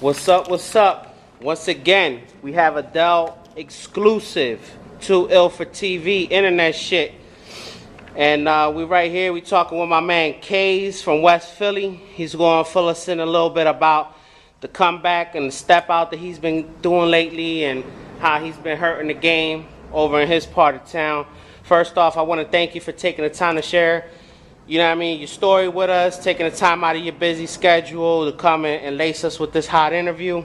What's up? What's up? Once again, we have a Dell exclusive, Too Ill for TV internet shit. And we right here, we talking with my man CAZE from West Philly. He's going to fill us in a little bit about the comeback and the step out that he's been doing lately and how he's been hurting the game over in his part of town. First off, I want to thank you for taking the time to share, you know what I mean, your story with us, taking the time out of your busy schedule to come in and lace us with this hot interview.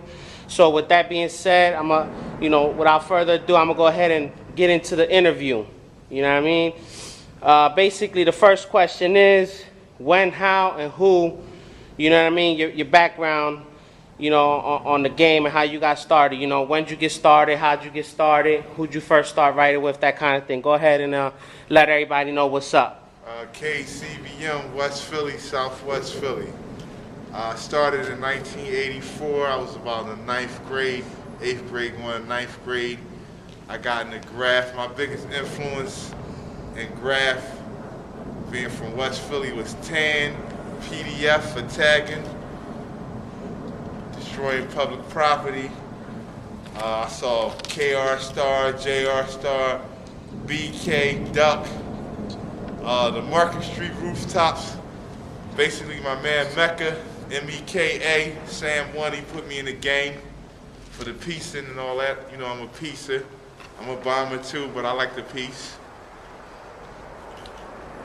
So with that being said, I'm going to, without further ado, I'm going to go ahead and get into the interview. You know what I mean? Basically, the first question is when, how, and who, you know what I mean, your background, on the game and how you got started. When did you get started, how'd you get started, who'd you first start writing with, that kind of thing. Go ahead and let everybody know what's up. CAZE CBM, West Philly, Southwest Philly. I started in 1984. I was about in the 9th grade, 8th grade, going to 9th grade. I got into graph. My biggest influence in graph, being from West Philly, was TAN, PDF for tagging, destroying public property. I saw KR Star, JR Star, BK, Duck, the Market Street rooftops. Basically, my man Mecca, MEKA, Sam One, he put me in the game for the piecing and all that. I'm a piecer. I'm a bomber too, but I like the piece.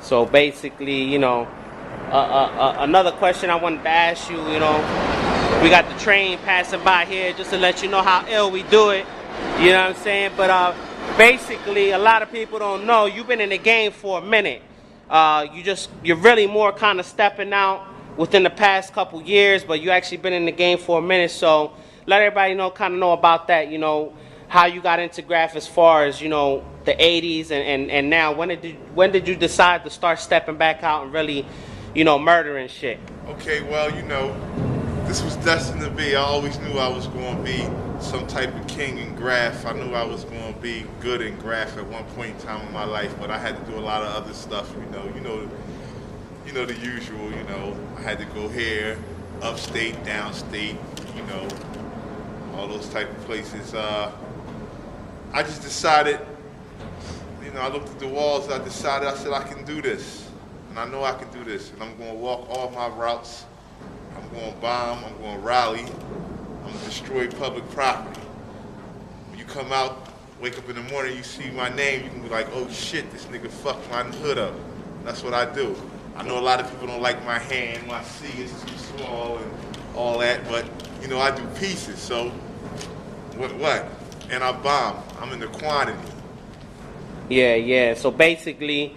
So basically, another question I wanted to ask you, we got the train passing by here just to let you know how ill we do it, you know what I'm saying? But basically, a lot of people don't know, you've been in the game for a minute. You're really more kind of stepping out within the past couple years, but you actually been in the game for a minute. So let everybody know about that, how you got into graph as far as, the 80s and now. When did you decide to start stepping back out and really, murdering shit? Okay, well, this was destined to be. I always knew I was going to be some type of king in graph. I knew I was going to be good in graph at one point in time in my life, but I had to do a lot of other stuff, the usual, I had to go here, upstate, downstate, all those type of places. I just decided, I looked at the walls, I said I can do this. And I know I can do this. And I'm going to walk all my routes. I'm going to bomb, I'm going to rally, I'm going to destroy public property. When you come out, wake up in the morning, you see my name, you can be like, oh shit, this nigga fucked my hood up. That's what I do. I know a lot of people don't like my hand, my C is too small and all that, but I do pieces, so what? And I bomb. I'm in the quantity. Yeah. So basically,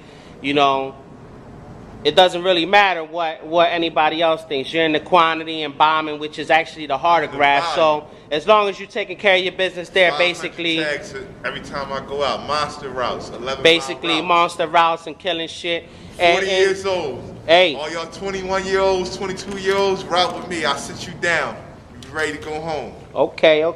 it doesn't really matter what anybody else thinks. You're in the quantity and bombing, which is actually the harder graph. So as long as you're taking care of your business there, basically. Tags every time I go out, monster routes, 11 basically routes. Monster routes and killing shit. 40 years old. Hey. All y'all 21-year-olds, 22-year-olds, route with me. I'll sit you down. You be ready to go home. Okay. All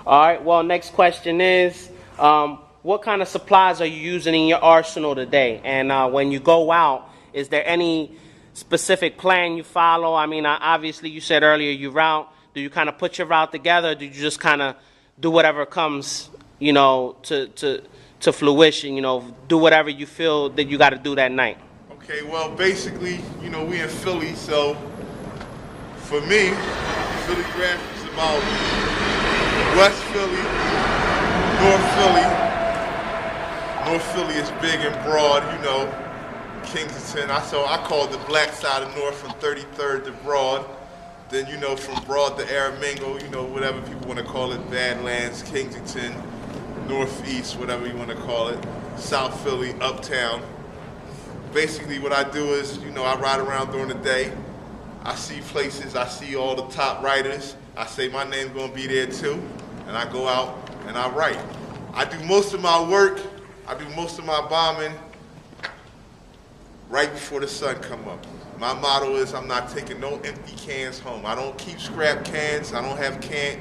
right. Well, next question is, what kind of supplies are you using in your arsenal today? And when you go out, is there any specific plan you follow? I mean, obviously you said earlier you route. Do you kind of put your route together, or do you just kind of do whatever comes, to fruition? Do whatever you feel that you got to do that night. Okay. Well, basically, we in Philly, so for me, Philly graph is about West Philly, North Philly. North Philly is big and broad, Kingston. I call it the black side of North, from 33rd to Broad. Then, from Broad to Aramingo, whatever people want to call it, Badlands, Kensington, Northeast, whatever you want to call it, South Philly, Uptown. Basically what I do is, I ride around during the day. I see places, I see all the top writers. I say my name's going to be there too. And I go out and I write. I do most of my work, I do most of my bombing right before the sun come up. My motto is I'm not taking no empty cans home. I don't keep scrap cans. I don't have paint.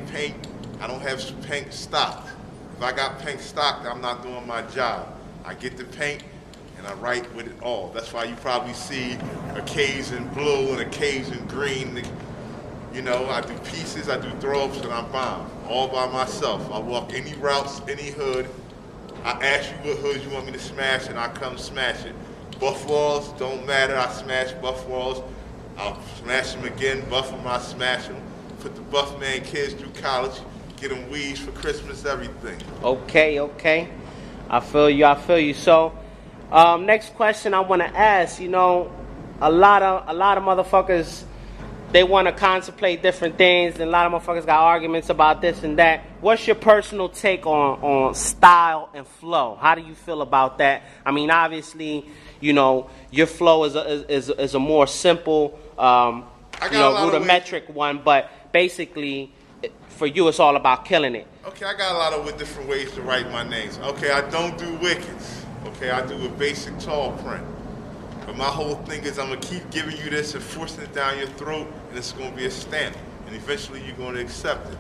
I don't have paint stocked. If I got paint stocked, I'm not doing my job. I get the paint and I write with it all. That's why you probably see a CAZE in blue and a CAZE in green. You know, I do pieces, I do throw-ups, and I bomb all by myself. I walk any routes, any hood. I ask you what hood you want me to smash, and I come smash it. Buff walls, don't matter, I smash buff walls. I'll smash them again, buff them, I smash them. Put the buff man kids through college, get them weeds for Christmas, everything. Okay, okay. I feel you. So, next question I want to ask, you know, a lot of motherfuckers, they want to contemplate different things, and a lot of motherfuckers got arguments about this and that. What's your personal take on style and flow? How do you feel about that? I mean, obviously, you know, your flow is a more simple, rudimentric one, but basically, for you, it's all about killing it. Okay, I got a lot of different ways to write my names. Okay, I don't do wickets. Okay, I do a basic tall print. But my whole thing is I'm going to keep giving you this and forcing it down your throat, and it's going to be a stamp. And eventually you're going to accept it.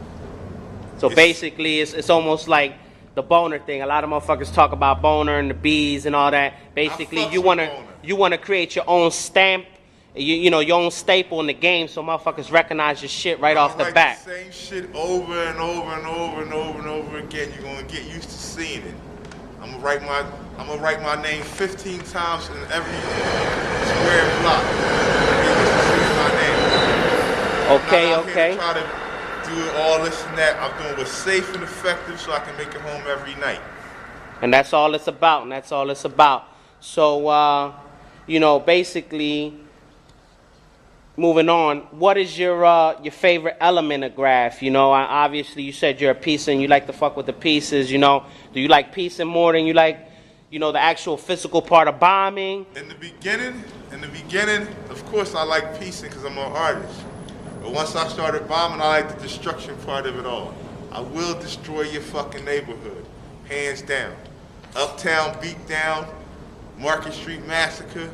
So basically, it's almost like the boner thing. A lot of motherfuckers talk about boner and the bees and all that. Basically, you want to create your own stamp, you know, your own staple in the game, so motherfuckers recognize your shit right off the bat. The same shit over and over and over and over and over again. You're going to get used to seeing it. I'm gonna write my name 15 times in every square block. My name. Okay, I'm okay. Here to try to do all this and that. I'm doing what's safe and effective so I can make it home every night. And that's all it's about. So, you know, basically, moving on, what is your favorite element of graph? You know, obviously you said you're a piecer and you like to fuck with the pieces, you know. Do you like piecing more than you like, you know, the actual physical part of bombing? In the beginning, of course I like piecing because I'm an artist. But once I started bombing, I like the destruction part of it all. I will destroy your fucking neighborhood, hands down. Uptown Beatdown, Market Street Massacre,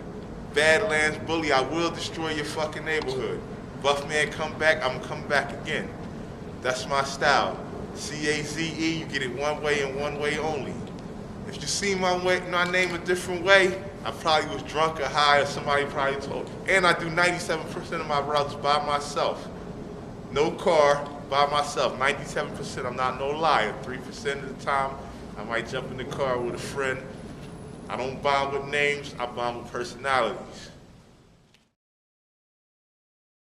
Badlands Bully, I will destroy your fucking neighborhood. Buff man come back, I'm gonna come back again. That's my style. C-A-Z-E, you get it one way and one way only. If you see my name a different way, I probably was drunk or high or somebody probably told. And I do 97% of my routes by myself. No car, by myself. 97%, I'm not no liar. 3% of the time, I might jump in the car with a friend. I don't bomb with names, I bomb with personalities.